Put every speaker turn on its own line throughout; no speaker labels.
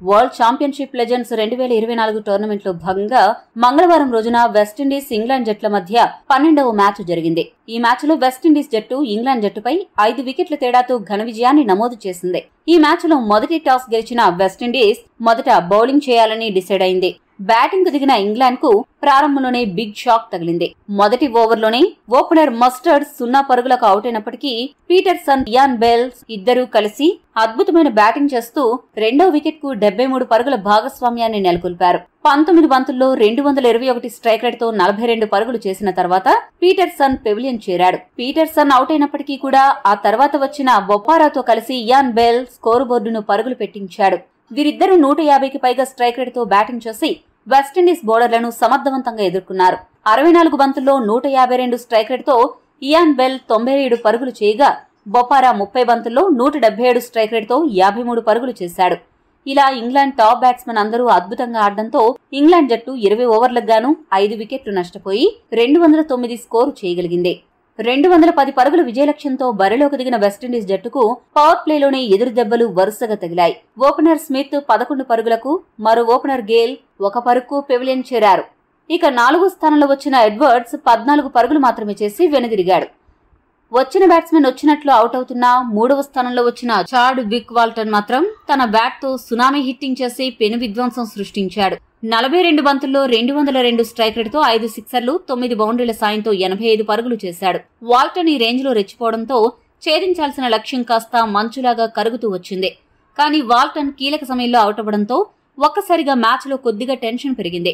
World championship legends 2024 టోర్నమెంట్లో భాగంగా మంగళవారం రోజున వెస్టిండీస్ ఇంగ్లాండ్ జట్ల మధ్య 12వ మ్యాచ్ జరిగింది. ఈ మ్యాచ్ లో వెస్టిండీస్ జట్టు ఇంగ్లాండ్ జట్టుపై 5 వికెట్ల తేడాతో ఘన విజయాన్ని నమోదు చేసింది. ఈ మ్యాచ్ లో మొదటి టాస్ గెలిచిన వెస్టిండీస్ మొదట బౌలింగ్ చేయాలని డిసైడ్ అయింది. బ్యాటింగ్ కు దిగిన ఇంగ్లాండ్ కు ప్రారంభంలోనే బిగ్ షాక్ తగిలింది. మొదటి ఓవర్లోనే ఓపెనర్ మస్టర్డ్ 0 పరుగులకు అవుట్ అయినప్పటికీ పీటర్సన్, ఇయాన్ బెల్ ఇద్దరూ కలిసి అద్భుతమైన బ్యాటింగ్ చేస్తూ రెండో వికెట్ కు 73 పరుగుల భాగస్వామ్యాన్ని నెలకొల్పారు. 19 బంతుల్లో 221 స్ట్రైక్ రేట్ తో 42 పరుగులు చేసిన తర్వాత పీటర్సన్ పెవిలియన్ చేరాడు. పీటర్సన్ అవుట్ అయినప్పటికీ కూడా ఆ తర్వాత వచ్చిన బొప్పారాతో కలిసి ఇయాన్ బెల్ స్కోరు బోర్డును పరుగులు పెట్టించాడు. వీరిద్దరూ 150కి పైగా స్ట్రైక్ రేట్ తో బ్యాటింగ్ చేసి వెస్టిండీస్ బౌలర్లను సమర్థవంతంగా ఎదుర్కొన్నారు. 64 బంతుల్లో 152 స్ట్రైక్ రేట్ తో ఇయాన్ బెల్ 97 పరుగులు చేయగా బొపారా 30 బంతుల్లో 177 స్ట్రైక్ రేట్ తో 53 పరుగులు చేశాడు. ఇలా ఇంగ్లాండ్ టాప్ బ్యాట్స్మెన్ అందరూ అద్భుతంగా ఆడడంతో ఇంగ్లాండ్ జట్టు 20 ఓవర్లకు గాను 5 వికెట్లు నష్టపోయి 209 స్కోరు చేయగలిగింది. 210 పరుగుల విజయలక్ష్యంతో బరిలోకి దిగిన వెస్టిండీస్ జట్టుకు పవర్ ప్లేలోనే ఎదురు దెబ్బలు వరుసగా తగిలాయి. ఓపెనర్ స్మిత్ 11 పరుగులకు, మరో ఓపెనర్ గేల్ 1 పరుగుకు పెవిలియన్ చేరారు. ఇక 4వ స్థానంలో వచ్చిన ఎడ్వర్డ్స్ 14 పరుగులు మాత్రమే చేసి వెనుదిరిగాడు. వచ్చిన బ్యాట్స్మెన్ వచ్చినట్లు అవుట్ అవుతున్న 3వ స్థానంలో వచ్చిన చాడ్ విక్ వాల్టన్ మాత్రం తన బ్యాట్ తో సునామీ హిట్టింగ్ చేసి పెను విధ్వంసం సృష్టించాడు. 42 బంతుల్లో 202 స్ట్రైక్ రేట్ తో 5 సిక్సర్లు, 9 బౌండరీల సాయంతో 85 పరుగులు చేశాడు. వాల్టన్ ఈ రేంజ్ లో రెచ్చిపోవడంతో ఛేదించాల్సిన లక్ష్యం కాస్త మంచులాగా కరుగుతూ వచ్చింది. కానీ వాల్టన్ కీలక సమయంలో అవుట్ అవ్వడంతో ఒక్కసారిగా మ్యాచ్ లో కొద్దిగా టెన్షన్ పెరిగింది.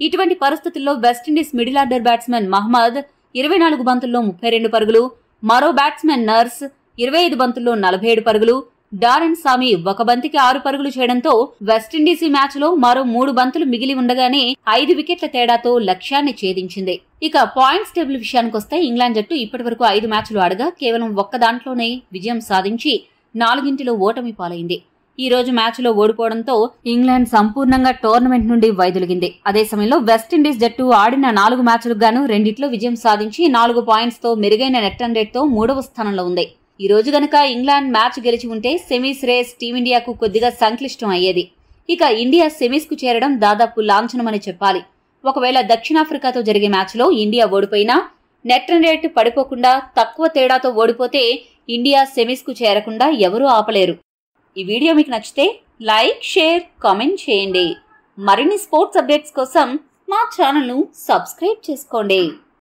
ఇటువంటి పరిస్థితుల్లో West Indies middle order batsmen Mohammad 24 బంతుల్లో 32 పరుగులు, మరో బ్యాట్స్మెన్ నర్స్ 25 బంతుల్లో 47 పరుగులు, డారెన్ సామి 1 బంతికి 6 పరుగులు చేయడంతో వెస్టిండీస్ ఈ మ్యాచ్ లో మరో 3 బంతులు మిగిలి ఉండగానే 5 వికెట్ల తేడాతో లక్ష్యాన్ని ఛేదించింది. ఇక పాయింట్స్ టేబుల్ విషయానికొస్తే ఇంగ్లాండ్ జట్టు ఇప్పటి వరకు 5 మ్యాచ్లు ఆడగా కేవలం 1 దాంట్లోనే విజయం సాధించి 4గింటిలో ఓటమి పాలైంది. ఈ రోజు మ్యాచ్ లో ఓడిపోవడంతో ఇంగ్లాండ్ సంపూర్ణంగా టోర్నమెంట్ నుండి వైదొలిగింది. అదే సమయంలో వెస్టిండీస్ జట్టు ఆడిన 4 మ్యాచ్లకు గాను 2 విజయం సాధించి 4 పాయింట్స్ తో మెరుగైన నెట్ రన్ రేట్ తో 3వ స్థానంలో ఉంది. ఈ రోజు గనక ఇంగ్లాండ్ మ్యాచ్ గెలిచి ఉంటే సెమీస్ రేస్ టీమిండియాకు కొద్దిగా సంక్లిష్టం అయ్యేది. ఇక ఇండియా సెమీస్ కు చేరడం దాదాపు లాంఛనమని చెప్పాలి. ఒకవేళ దక్షిణాఫ్రికాతో జరిగే మ్యాచ్ లో ఇండియా ఓడిపోయినా నెట్ రన్ రేట్ పడిపోకుండా తక్కువ తేడాతో ఓడిపోతే ఇండియా సెమీస్ కు చేరకుండా ఎవరూ ఆపలేరు. ఈ వీడియో మీకు నచ్చితే లైక్, షేర్, కామెంట్ చేయండి. మరిన్ని స్పోర్ట్స్ అప్డేట్స్ కోసం మా ఛానల్ ను సబ్స్క్రైబ్ చేసుకోండి.